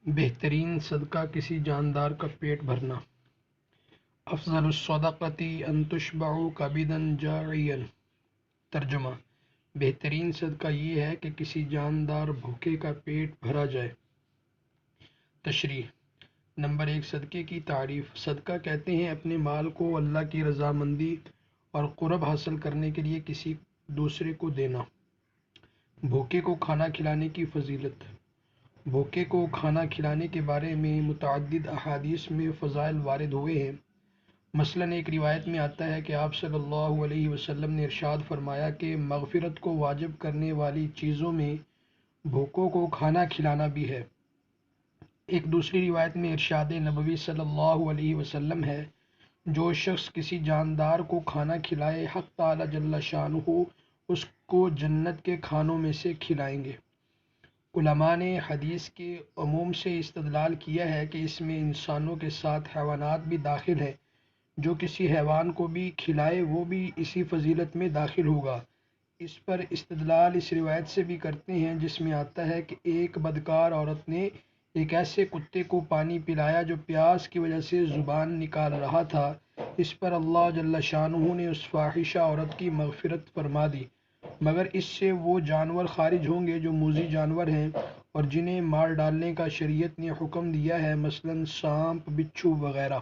بہترین صدقہ کسی جاندار کا پیٹ بھرنا۔ افضل الصدقۃ ان تشبع کبدا جاعیا۔ ترجمہ: بہترین صدقہ یہ ہے کہ کسی جاندار بھوکے کا پیٹ بھرا جائے۔ تشریح: نمبر 1، صدقے کی تعریف۔ صدقہ کہتے ہیں اپنے مال کو اللہ کی رضامندی اور قرب حاصل کرنے کے لیے کسی دوسرے کو دینا۔ بھوکے کو کھانا کھلانے کی فضیلت۔ بھوکے کو کھانا کھلانے کے بارے میں متعدد احادیث میں فضائل وارد ہوئے ہیں۔ مثلاً ایک روایت میں آتا ہے کہ آپ صلی اللہ علیہ وسلم نے ارشاد فرمایا کہ مغفرت کو واجب کرنے والی چیزوں میں بھوکوں کو کھانا کھلانا بھی ہے۔ ایک دوسری روایت میں ارشاد نبوی صلی اللہ علیہ وسلم ہے، جو شخص کسی جاندار کو کھانا کھلائے حق تعالی جل شانہ اس کو جنت کے کھانوں میں سے کھلائیں گے۔ علماء نے حدیث کے عموم سے استدلال کیا ہے کہ اس میں انسانوں کے ساتھ حیوانات بھی داخل ہیں۔ جو کسی حیوان کو بھی کھلائے وہ بھی اسی فضیلت میں داخل ہوگا۔ اس پر استدلال اس روایت سے بھی کرتے ہیں جس میں آتا ہے کہ ایک بدکار عورت نے ایک ایسے کتے کو پانی پلایا جو پیاس کی وجہ سے زبان نکال رہا تھا۔ اس پر اللہ جل شانہ نے اس فاحشہ عورت کی مغفرت فرما دی، مگر اس سے وہ جانور خارج ہوں گے جو موذی جانور ہیں اور جنہیں مار ڈالنے کا شریعت نے حکم دیا ہے، مثلاً سانپ، بچھو وغیرہ۔